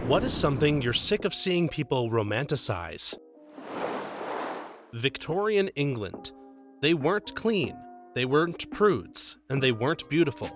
What is something you're sick of seeing people romanticize? Victorian England. They weren't clean, they weren't prudes, and they weren't beautiful.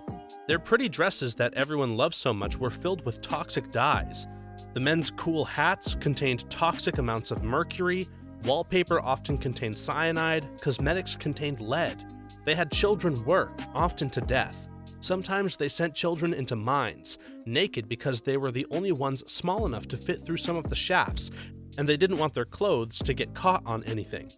Their pretty dresses that everyone loved so much were filled with toxic dyes. The men's cool hats contained toxic amounts of mercury, wallpaper often contained cyanide, cosmetics contained lead. They had children work, often to death. Sometimes they sent children into mines, naked because they were the only ones small enough to fit through some of the shafts, and they didn't want their clothes to get caught on anything.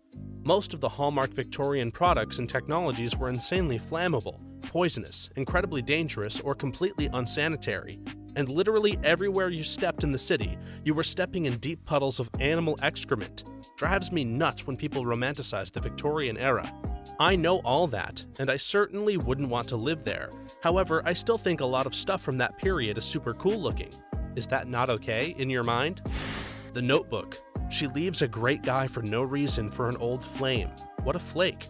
Most of the hallmark Victorian products and technologies were insanely flammable, poisonous, incredibly dangerous, or completely unsanitary. And literally everywhere you stepped in the city, you were stepping in deep puddles of animal excrement. Drives me nuts when people romanticize the Victorian era. I know all that, and I certainly wouldn't want to live there. However, I still think a lot of stuff from that period is super cool looking. Is that not okay in your mind? The Notebook. She leaves a great guy for no reason for an old flame. What a flake.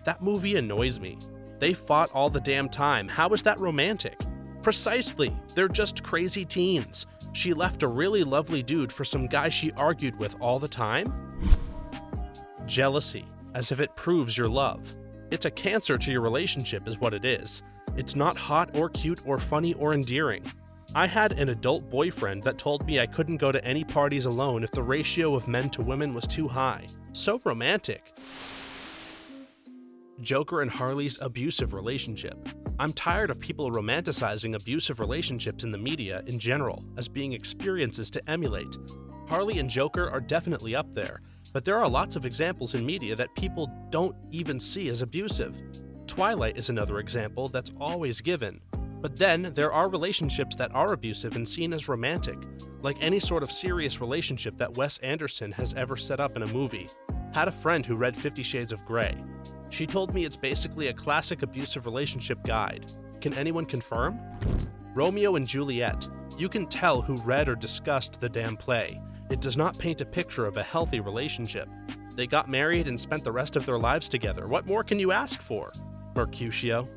That movie annoys me. They fought all the damn time. How is that romantic? Precisely. They're just crazy teens. She left a really lovely dude for some guy she argued with all the time? Jealousy. As if it proves your love. It's a cancer to your relationship is what it is. It's not hot or cute or funny or endearing. I had an adult boyfriend that told me I couldn't go to any parties alone if the ratio of men to women was too high. So romantic. Joker and Harley's abusive relationship. I'm tired of people romanticizing abusive relationships in the media in general as being experiences to emulate. Harley and Joker are definitely up there, but there are lots of examples in media that people don't even see as abusive. Twilight is another example that's always given. But then, there are relationships that are abusive and seen as romantic, like any sort of serious relationship that Wes Anderson has ever set up in a movie. Had a friend who read 50 Shades of Grey. She told me it's basically a classic abusive relationship guide. Can anyone confirm? Romeo and Juliet. You can tell who read or discussed the damn play. It does not paint a picture of a healthy relationship. They got married and spent the rest of their lives together. What more can you ask for? Mercutio.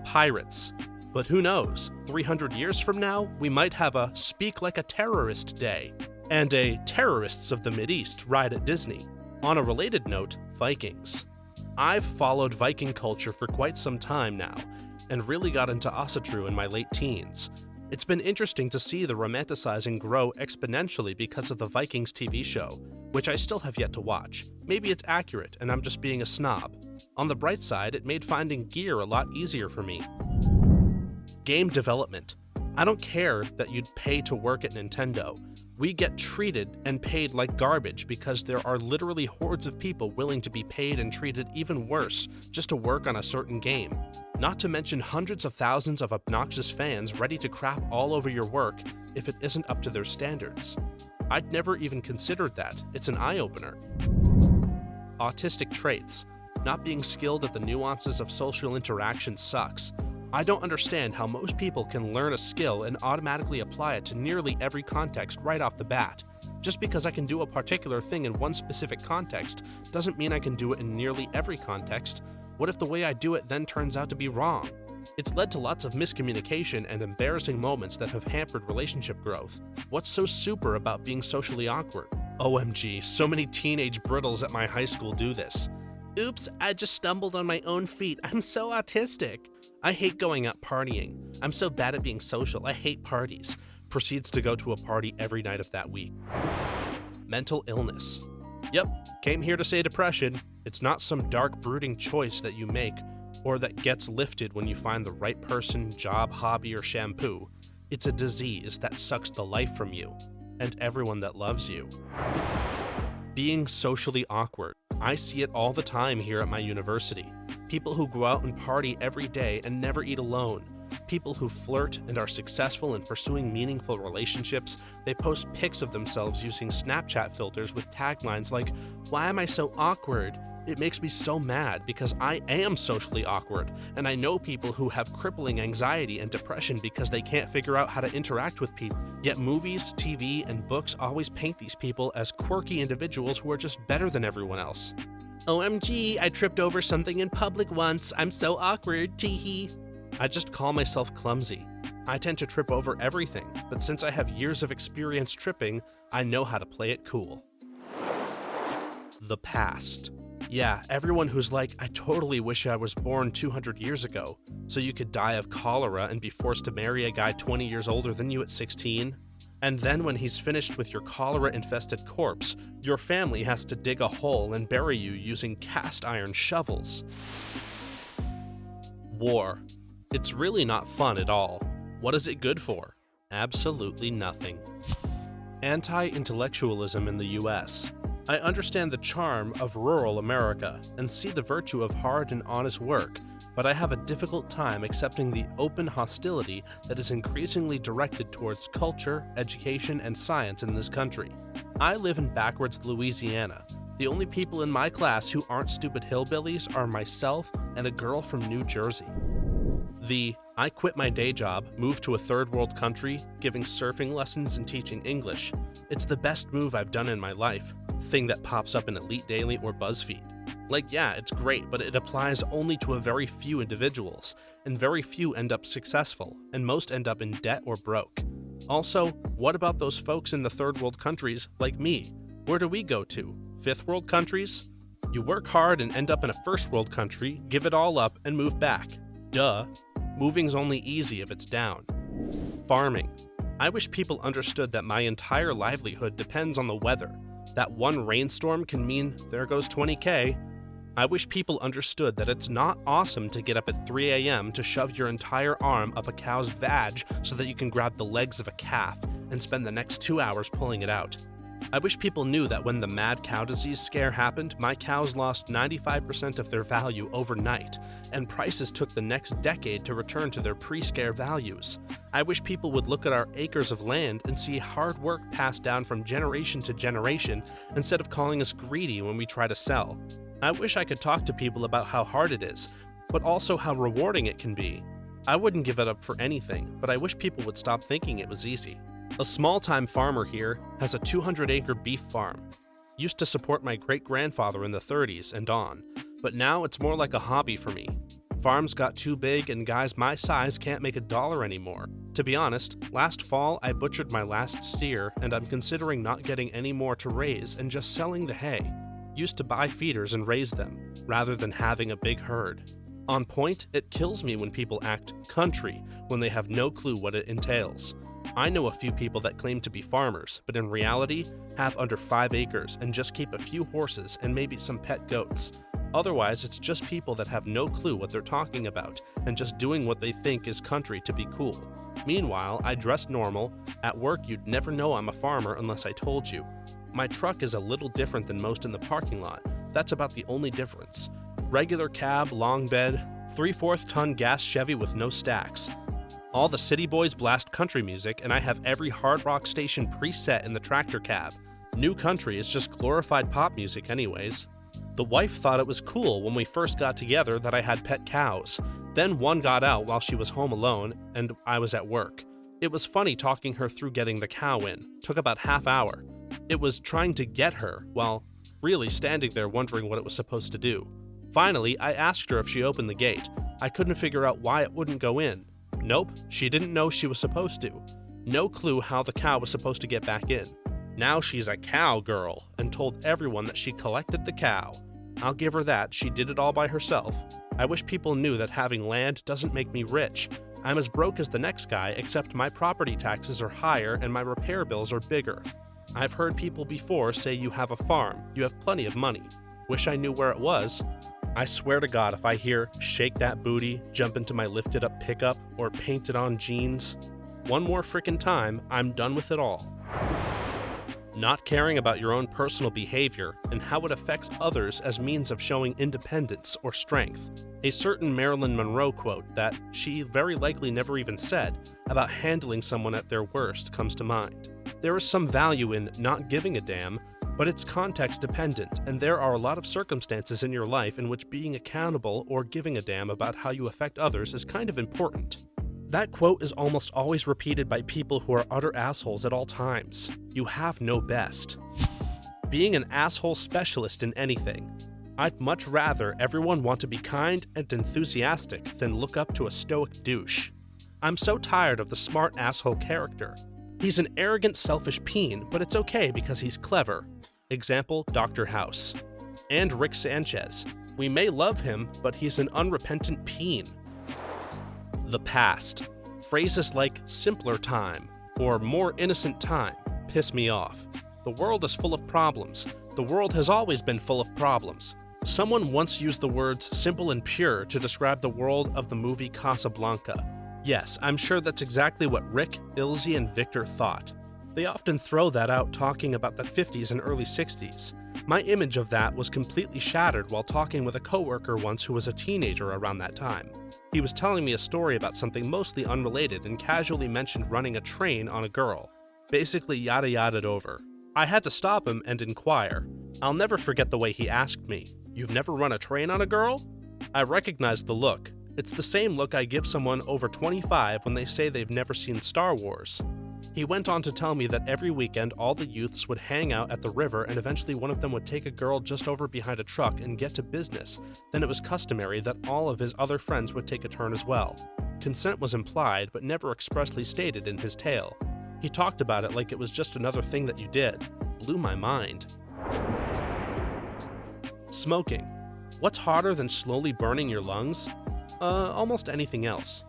Pirates. But who knows, 300 years from now, we might have a Speak Like a Terrorist Day, and a Terrorists of the Mideast ride at Disney. On a related note, Vikings. I've followed Viking culture for quite some time now, and really got into Asatru in my late teens. It's been interesting to see the romanticizing grow exponentially because of the Vikings TV show, which I still have yet to watch. Maybe it's accurate, and I'm just being a snob. On the bright side, it made finding gear a lot easier for me. Game development. I don't care that you'd pay to work at Nintendo. We get treated and paid like garbage because there are literally hordes of people willing to be paid and treated even worse just to work on a certain game. Not to mention hundreds of thousands of obnoxious fans ready to crap all over your work if it isn't up to their standards. I'd never even considered that. It's an eye-opener. Autistic traits. Not being skilled at the nuances of social interaction sucks. I don't understand how most people can learn a skill and automatically apply it to nearly every context right off the bat. Just because I can do a particular thing in one specific context doesn't mean I can do it in nearly every context. What if the way I do it then turns out to be wrong? It's led to lots of miscommunication and embarrassing moments that have hampered relationship growth. What's so super about being socially awkward? OMG, so many teenage brittles at my high school do this. Oops, I just stumbled on my own feet. I'm so autistic. I hate going out partying. I'm so bad at being social. I hate parties. Proceeds to go to a party every night of that week. Mental illness. Yep, came here to say depression. It's not some dark, brooding choice that you make or that gets lifted when you find the right person, job, hobby, or shampoo. It's a disease that sucks the life from you and everyone that loves you. Being socially awkward. I see it all the time here at my university. People who go out and party every day and never eat alone. People who flirt and are successful in pursuing meaningful relationships. They post pics of themselves using Snapchat filters with taglines like, "Why am I so awkward?" It makes me so mad because I am socially awkward, and I know people who have crippling anxiety and depression because they can't figure out how to interact with people. Yet movies, TV, and books always paint these people as quirky individuals who are just better than everyone else. OMG, I tripped over something in public once. I'm so awkward, teehee. I just call myself clumsy. I tend to trip over everything, but since I have years of experience tripping, I know how to play it cool. The past. Yeah, everyone who's like, I totally wish I was born 200 years ago, so you could die of cholera and be forced to marry a guy 20 years older than you at 16. And then when he's finished with your cholera-infested corpse, your family has to dig a hole and bury you using cast iron shovels. War. It's really not fun at all. What is it good for? Absolutely nothing. Anti-intellectualism in the US. I understand the charm of rural America and see the virtue of hard and honest work, but I have a difficult time accepting the open hostility that is increasingly directed towards culture, education, and science in this country. I live in backwards Louisiana. The only people in my class who aren't stupid hillbillies are myself and a girl from New Jersey. I quit my day job, moved to a third world country, giving surfing lessons and teaching English. It's the best move I've done in my life. Thing that pops up in Elite Daily or BuzzFeed. Like, yeah, it's great, but it applies only to a very few individuals, and very few end up successful, and most end up in debt or broke. Also, what about those folks in the third world countries like me? Where do we go to? Fifth world countries? You work hard and end up in a first world country, give it all up, and move back. Duh. Moving's only easy if it's down. Farming. I wish people understood that my entire livelihood depends on the weather. That one rainstorm can mean there goes 20K. I wish people understood that it's not awesome to get up at 3 a.m. to shove your entire arm up a cow's vag so that you can grab the legs of a calf and spend the next 2 hours pulling it out. I wish people knew that when the mad cow disease scare happened, my cows lost 95% of their value overnight, and prices took the next decade to return to their pre-scare values. I wish people would look at our acres of land and see hard work passed down from generation to generation instead of calling us greedy when we try to sell. I wish I could talk to people about how hard it is, but also how rewarding it can be. I wouldn't give it up for anything, but I wish people would stop thinking it was easy. A small-time farmer here has a 200-acre beef farm. Used to support my great-grandfather in the 30s and on, but now it's more like a hobby for me. Farms got too big and guys my size can't make $1 anymore. To be honest, last fall I butchered my last steer and I'm considering not getting any more to raise and just selling the hay. Used to buy feeders and raise them, rather than having a big herd. On point, it kills me when people act country when they have no clue what it entails. I know a few people that claim to be farmers, but in reality have under 5 acres and just keep a few horses and maybe some pet goats. Otherwise, it's just people that have no clue what they're talking about and just doing what they think is country to be cool. Meanwhile, I dress normal. At work, you'd never know I'm a farmer unless I told you. My truck is a little different than most in the parking lot. That's about the only difference. Regular cab, long bed, 3/4 ton gas Chevy with no stacks. All the city boys blast country music, and I have every hard rock station preset in the tractor cab. New country is just glorified pop music anyways. The wife thought it was cool when we first got together that I had pet cows. Then one got out while she was home alone, and I was at work. It was funny talking her through getting the cow in. Took about half hour. It was trying to get her, while really standing there wondering what it was supposed to do. Finally, I asked her if she opened the gate. I couldn't figure out why it wouldn't go in. Nope, she didn't know she was supposed to. No clue how the cow was supposed to get back in. Now she's a cow girl and told everyone that she collected the cow. I'll give her that, she did it all by herself. I wish people knew that having land doesn't make me rich. I'm as broke as the next guy, except my property taxes are higher and my repair bills are bigger. I've heard people before say you have a farm, you have plenty of money. Wish I knew where it was. I swear to God, if I hear shake that booty, jump into my lifted up pickup, or painted on jeans, one more frickin' time, I'm done with it all. Not caring about your own personal behavior and how it affects others as means of showing independence or strength. A certain Marilyn Monroe quote that she very likely never even said about handling someone at their worst comes to mind. There is some value in not giving a damn, but it's context dependent, and there are a lot of circumstances in your life in which being accountable or giving a damn about how you affect others is kind of important. That quote is almost always repeated by people who are utter assholes at all times. You have no best. Being an asshole specialist in anything. I'd much rather everyone want to be kind and enthusiastic than look up to a stoic douche. I'm so tired of the smart asshole character. He's an arrogant, selfish peen, but it's okay because he's clever. Example, Dr. House. And Rick Sanchez. We may love him, but he's an unrepentant peen. The past. Phrases like simpler time or more innocent time piss me off. The world is full of problems. The world has always been full of problems. Someone once used the words simple and pure to describe the world of the movie Casablanca. Yes, I'm sure that's exactly what Rick, Ilse, and Victor thought. They often throw that out talking about the 50s and early 60s. My image of that was completely shattered while talking with a coworker once who was a teenager around that time. He was telling me a story about something mostly unrelated and casually mentioned running a train on a girl. Basically yada yada'd over. I had to stop him and inquire. I'll never forget the way he asked me, "You've never run a train on a girl?" I recognized the look. It's the same look I give someone over 25 when they say they've never seen Star Wars. He went on to tell me that every weekend all the youths would hang out at the river and eventually one of them would take a girl just over behind a truck and get to business. Then it was customary that all of his other friends would take a turn as well. Consent was implied but never expressly stated in his tale. He talked about it like it was just another thing that you did. Blew my mind. Smoking. What's harder than slowly burning your lungs? Almost anything else.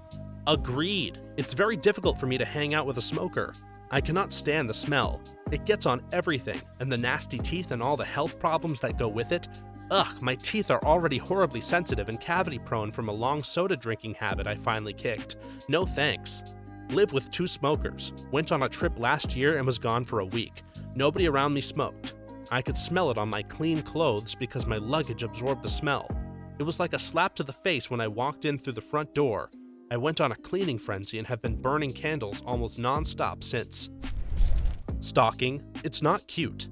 Agreed. It's very difficult for me to hang out with a smoker. I cannot stand the smell. It gets on everything, and the nasty teeth and all the health problems that go with it. Ugh, my teeth are already horribly sensitive and cavity prone from a long soda drinking habit I finally kicked. No thanks. Live with 2 smokers. Went on a trip last year and was gone for a week. Nobody around me smoked. I could smell it on my clean clothes because my luggage absorbed the smell. It was like a slap to the face when I walked in through the front door. I went on a cleaning frenzy and have been burning candles almost non-stop since. Stalking. It's not cute.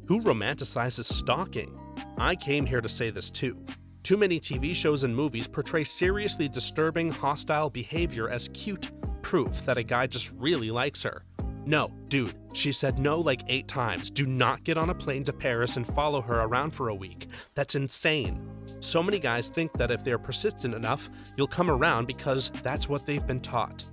Who romanticizes stalking? I came here to say this too. Too many TV shows and movies portray seriously disturbing, hostile behavior as cute proof that a guy just really likes her. No, dude, she said no like 8 times. Do not get on a plane to Paris and follow her around for a week. That's insane. So many guys think that if they're persistent enough, you'll come around because that's what they've been taught.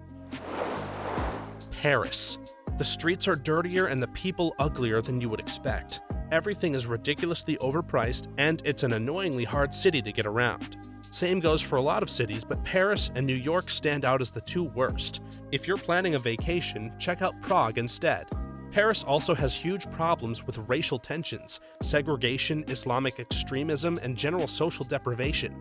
Paris. The streets are dirtier and the people uglier than you would expect. Everything is ridiculously overpriced, and it's an annoyingly hard city to get around. Same goes for a lot of cities, but Paris and New York stand out as the 2 worst. If you're planning a vacation, check out Prague instead. Paris also has huge problems with racial tensions, segregation, Islamic extremism, and general social deprivation.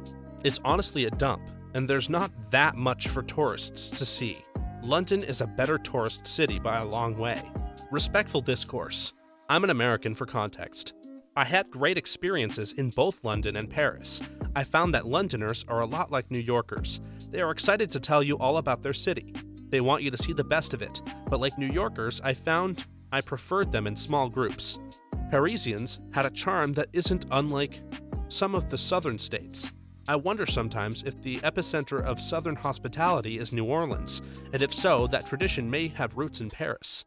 It's honestly a dump, and there's not that much for tourists to see. London is a better tourist city by a long way. Respectful discourse. I'm an American for context. I had great experiences in both London and Paris. I found that Londoners are a lot like New Yorkers. They are excited to tell you all about their city. They want you to see the best of it, but like New Yorkers, I found I preferred them in small groups. Parisians had a charm that isn't unlike some of the southern states. I wonder sometimes if the epicenter of southern hospitality is New Orleans, and if so, that tradition may have roots in Paris.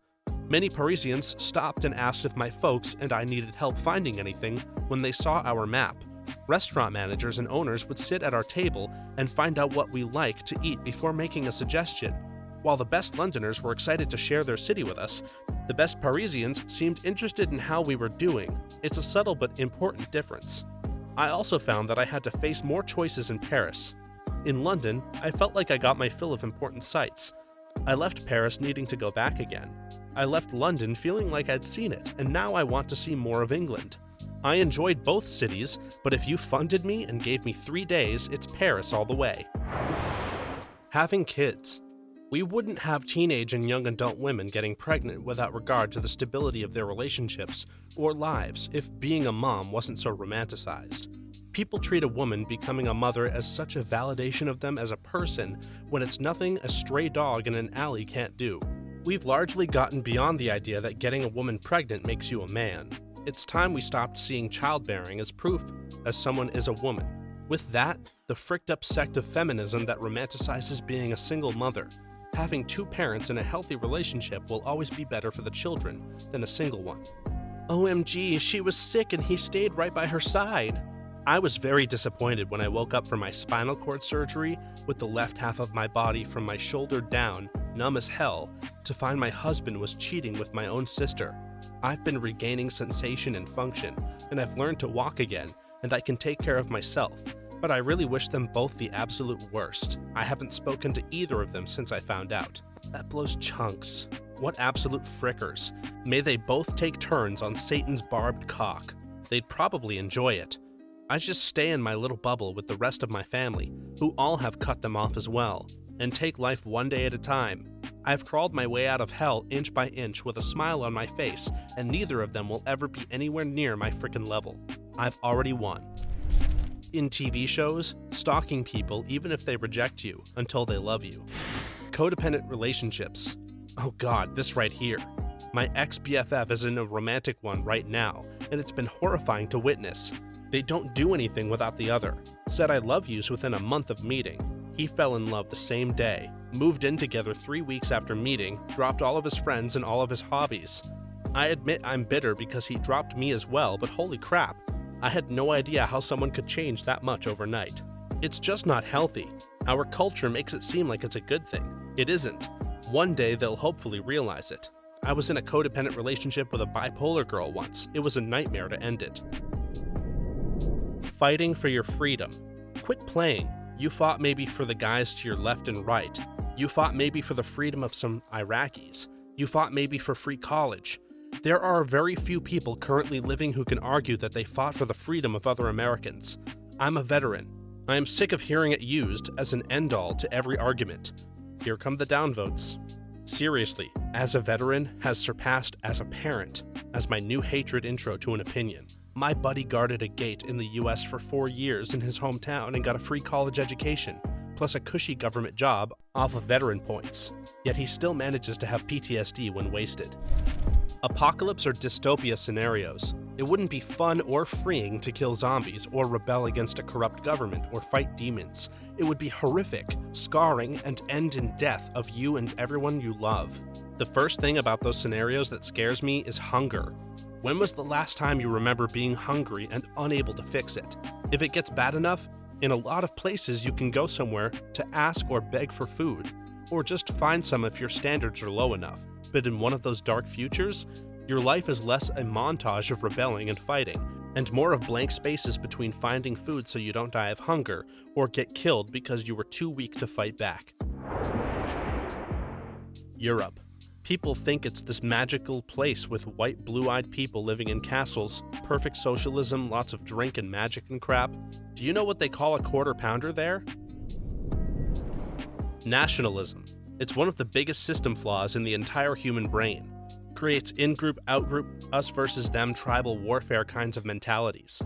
Many Parisians stopped and asked if my folks and I needed help finding anything when they saw our map. Restaurant managers and owners would sit at our table and find out what we like to eat before making a suggestion. While the best Londoners were excited to share their city with us, the best Parisians seemed interested in how we were doing. It's a subtle but important difference. I also found that I had to face more choices in Paris. In London, I felt like I got my fill of important sights. I left Paris needing to go back again. I left London feeling like I'd seen it, and now I want to see more of England. I enjoyed both cities, but if you funded me and gave me 3 days, it's Paris all the way. Having kids. We wouldn't have teenage and young adult women getting pregnant without regard to the stability of their relationships or lives if being a mom wasn't so romanticized. People treat a woman becoming a mother as such a validation of them as a person when it's nothing a stray dog in an alley can't do. We've largely gotten beyond the idea that getting a woman pregnant makes you a man. It's time we stopped seeing childbearing as proof as someone is a woman. With that, the fricked up sect of feminism that romanticizes being a single mother. Having 2 parents in a healthy relationship will always be better for the children than a single one. OMG, she was sick and he stayed right by her side. I was very disappointed when I woke up from my spinal cord surgery with the left half of my body from my shoulder down, numb as hell, to find my husband was cheating with my own sister. I've been regaining sensation and function, and I've learned to walk again, and I can take care of myself, but I really wish them both the absolute worst. I haven't spoken to either of them since I found out. That blows chunks. What absolute frickers. May they both take turns on Satan's barbed cock. They'd probably enjoy it. I just stay in my little bubble with the rest of my family, who all have cut them off as well, and take life one day at a time. I've crawled my way out of hell inch by inch with a smile on my face, and neither of them will ever be anywhere near my frickin' level. I've already won. In TV shows, stalking people even if they reject you until they love you. Codependent relationships. Oh god, this right here. My ex-BFF is in a romantic one right now, and it's been horrifying to witness. They don't do anything without the other. Said I love yous within a month of meeting. He fell in love the same day. Moved in together 3 weeks after meeting, dropped all of his friends and all of his hobbies. I admit I'm bitter because he dropped me as well, but holy crap, I had no idea how someone could change that much overnight. It's just not healthy. Our culture makes it seem like it's a good thing. It isn't. One day they'll hopefully realize it. I was in a codependent relationship with a bipolar girl once. It was a nightmare to end it. Fighting for your freedom. Quit playing. You fought maybe for the guys to your left and right. You fought maybe for the freedom of some Iraqis. You fought maybe for free college. There are very few people currently living who can argue that they fought for the freedom of other Americans. I'm a veteran. I am sick of hearing it used as an end-all to every argument. Here come the downvotes. Seriously, as a veteran has surpassed as a parent as my new hatred intro to an opinion. My buddy guarded a gate in the US for 4 years in his hometown and got a free college education, plus a cushy government job off of veteran points. Yet he still manages to have PTSD when wasted. Apocalypse or dystopia scenarios. It wouldn't be fun or freeing to kill zombies or rebel against a corrupt government or fight demons. It would be horrific, scarring, and end in death of you and everyone you love. The first thing about those scenarios that scares me is hunger. When was the last time you remember being hungry and unable to fix it? If it gets bad enough, in a lot of places you can go somewhere to ask or beg for food, or just find some if your standards are low enough. But in one of those dark futures, your life is less a montage of rebelling and fighting, and more of blank spaces between finding food so you don't die of hunger or get killed because you were too weak to fight back. Europe. People think it's this magical place with white, blue-eyed people living in castles, perfect socialism, lots of drink and magic and crap. Do you know what they call a quarter pounder there? Nationalism. It's one of the biggest system flaws in the entire human brain. Creates in-group, out-group, us versus them tribal warfare kinds of mentalities.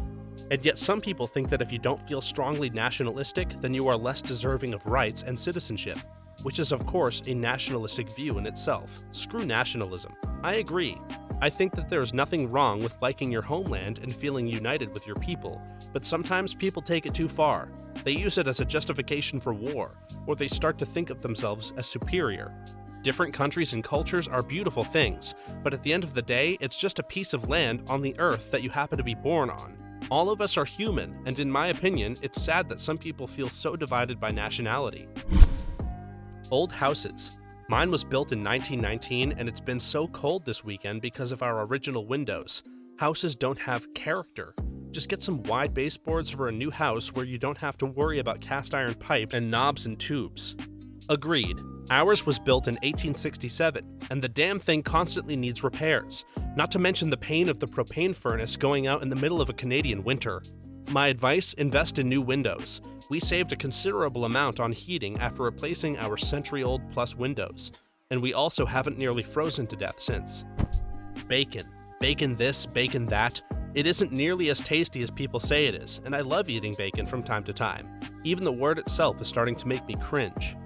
And yet some people think that if you don't feel strongly nationalistic, then you are less deserving of rights and citizenship. Which is, of course, a nationalistic view in itself. Screw nationalism. I agree. I think that there is nothing wrong with liking your homeland and feeling united with your people, but sometimes people take it too far. They use it as a justification for war, or they start to think of themselves as superior. Different countries and cultures are beautiful things, but at the end of the day, it's just a piece of land on the earth that you happen to be born on. All of us are human, and in my opinion, it's sad that some people feel so divided by nationality. Old houses. Mine was built in 1919 and it's been so cold this weekend because of our original windows. Houses don't have character. Just get some wide baseboards for a new house where you don't have to worry about cast iron pipe and knobs and tubes. Agreed. Ours was built in 1867 and the damn thing constantly needs repairs, not to mention the pain of the propane furnace going out in the middle of a Canadian winter. My advice, invest in new windows. We saved a considerable amount on heating after replacing our century-old plus windows, and we also haven't nearly frozen to death since. Bacon. Bacon this, bacon that. It isn't nearly as tasty as people say it is, and I love eating bacon from time to time. Even the word itself is starting to make me cringe.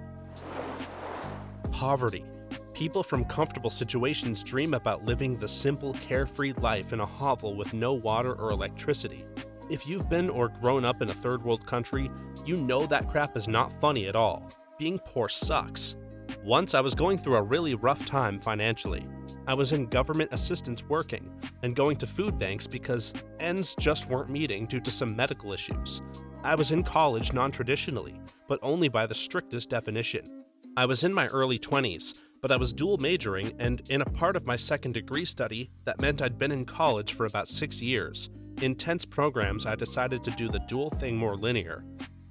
Poverty. People from comfortable situations dream about living the simple, carefree life in a hovel with no water or electricity. If you've been or grown up in a third world country, you know that crap is not funny at all. Being poor sucks. Once I was going through a really rough time financially. I was in government assistance working and going to food banks because ends just weren't meeting due to some medical issues. I was in college non-traditionally, but only by the strictest definition. I was in my early 20s, but I was dual majoring, and in a part of my second degree study, that meant I'd been in college for about 6 years. In tense programs, I decided to do the dual thing more linear,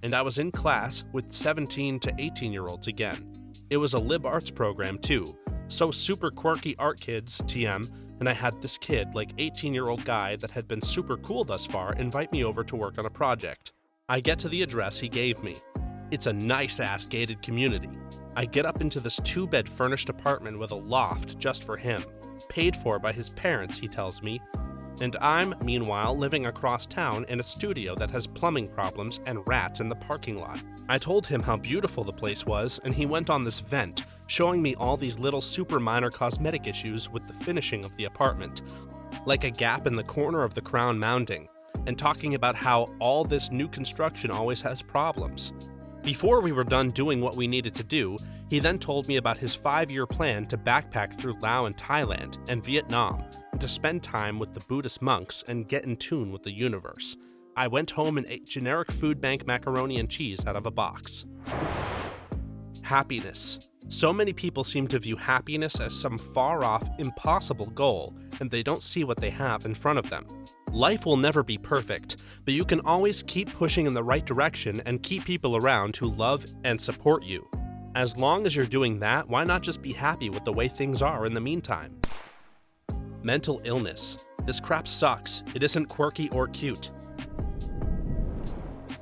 and I was in class with 17 to 18-year-olds again. It was a lib arts program too, so super quirky art kids, TM, and I had this kid, like 18-year-old guy that had been super cool thus far, invite me over to work on a project. I get to the address he gave me. It's a nice-ass gated community. I get up into this 2-bed furnished apartment with a loft just for him, paid for by his parents, he tells me, and I'm, meanwhile, living across town in a studio that has plumbing problems and rats in the parking lot. I told him how beautiful the place was, and he went on this vent, showing me all these little super minor cosmetic issues with the finishing of the apartment, like a gap in the corner of the crown mounding, and talking about how all this new construction always has problems. Before we were done doing what we needed to do, he then told me about his 5-year plan to backpack through Laos and Thailand and Vietnam, and to spend time with the Buddhist monks and get in tune with the universe. I went home and ate generic food bank macaroni and cheese out of a box. Happiness. So many people seem to view happiness as some far-off, impossible goal, and they don't see what they have in front of them. Life will never be perfect, but you can always keep pushing in the right direction and keep people around who love and support you. As long as you're doing that, why not just be happy with the way things are in the meantime? Mental illness. This crap sucks. It isn't quirky or cute.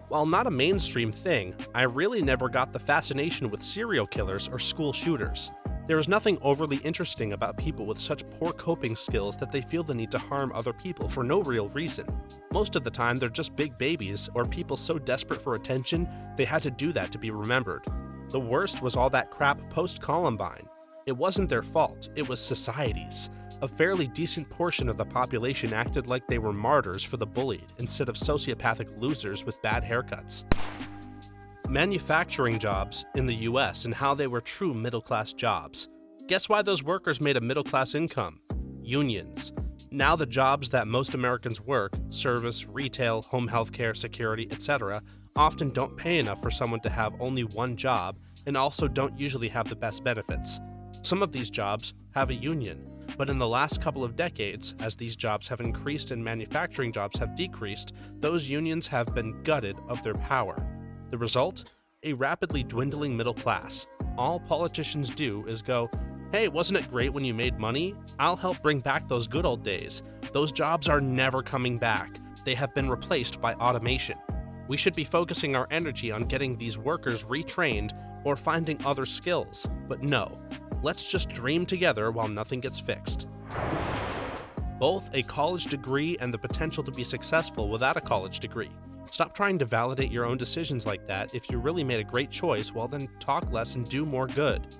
While not a mainstream thing, I really never got the fascination with serial killers or school shooters. There is nothing overly interesting about people with such poor coping skills that they feel the need to harm other people for no real reason. Most of the time, they're just big babies or people so desperate for attention they had to do that to be remembered. The worst was all that crap post-Columbine. It wasn't their fault, it was society's. A fairly decent portion of the population acted like they were martyrs for the bullied instead of sociopathic losers with bad haircuts. Manufacturing jobs in the US and how they were true middle-class jobs. Guess why those workers made a middle-class income? Unions. Now the jobs that most Americans work, service, retail, home healthcare, security, etc., often don't pay enough for someone to have only one job and also don't usually have the best benefits. Some of these jobs have a union, but in the last couple of decades, as these jobs have increased and manufacturing jobs have decreased, those unions have been gutted of their power. The result? A rapidly dwindling middle class. All politicians do is go, "Hey, wasn't it great when you made money? I'll help bring back those good old days. Those jobs are never coming back. They have been replaced by automation. We should be focusing our energy on getting these workers retrained or finding other skills. But no, let's just dream together while nothing gets fixed." Both a college degree and the potential to be successful without a college degree. Stop trying to validate your own decisions like that. If you really made a great choice, well then talk less and do more good.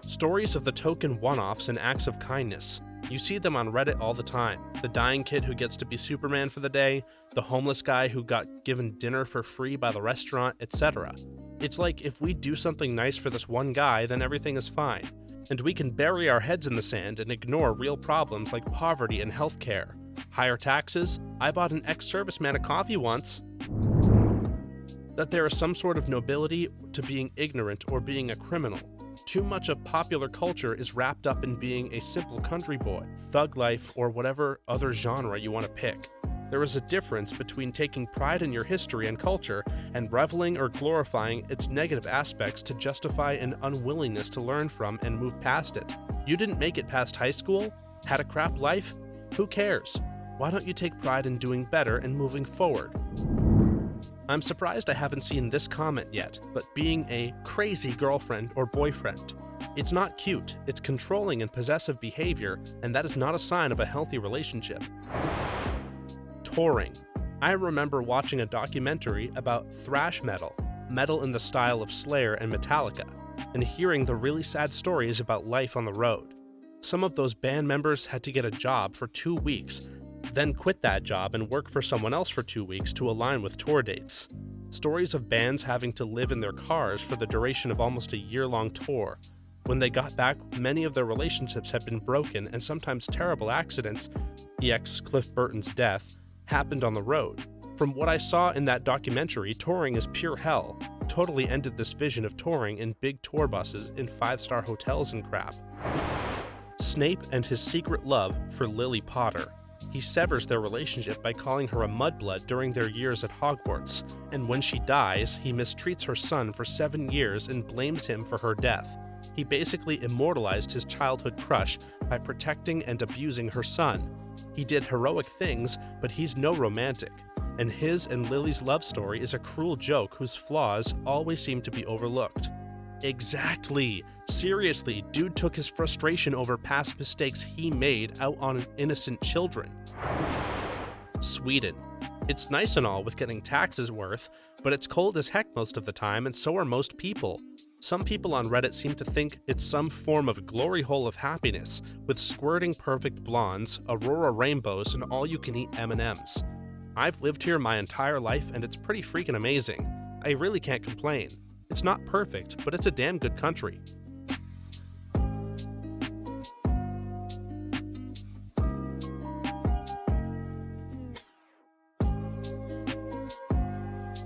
Stories of the token one-offs and acts of kindness. You see them on Reddit all the time. The dying kid who gets to be Superman for the day, the homeless guy who got given dinner for free by the restaurant, etc. It's like if we do something nice for this one guy, then everything is fine. And we can bury our heads in the sand and ignore real problems like poverty and healthcare. Higher taxes? I bought an ex-serviceman a coffee once. That there is some sort of nobility to being ignorant or being a criminal. Too much of popular culture is wrapped up in being a simple country boy, thug life, or whatever other genre you want to pick. There is a difference between taking pride in your history and culture and reveling or glorifying its negative aspects to justify an unwillingness to learn from and move past it. You didn't make it past high school? Had a crap life? Who cares? Why don't you take pride in doing better and moving forward? I'm surprised I haven't seen this comment yet, but being a crazy girlfriend or boyfriend. It's not cute, it's controlling and possessive behavior, and that is not a sign of a healthy relationship. Touring. I remember watching a documentary about thrash metal in the style of Slayer and Metallica, and hearing the really sad stories about life on the road. Some of those band members had to get a job for 2 weeks, then quit that job and work for someone else for 2 weeks to align with tour dates. Stories of bands having to live in their cars for the duration of almost a year-long tour. When they got back, many of their relationships had been broken, and sometimes terrible accidents, EX Cliff Burton's death, happened on the road. From what I saw in that documentary, touring is pure hell. Totally ended this vision of touring in big tour buses in 5-star hotels and crap. Snape and his secret love for Lily Potter. He severs their relationship by calling her a mudblood during their years at Hogwarts, and when she dies, he mistreats her son for 7 years and blames him for her death. He basically immortalized his childhood crush by protecting and abusing her son. He did heroic things, but he's no romantic, and his and Lily's love story is a cruel joke whose flaws always seem to be overlooked. Exactly! Seriously, dude took his frustration over past mistakes he made out on innocent children. Sweden. It's nice and all with getting taxes worth, but it's cold as heck most of the time, and so are most people. Some people on Reddit seem to think it's some form of glory hole of happiness, with squirting perfect blondes, aurora rainbows, and all-you-can-eat M&Ms. I've lived here my entire life, and it's pretty freaking amazing. I really can't complain. It's not perfect, but it's a damn good country.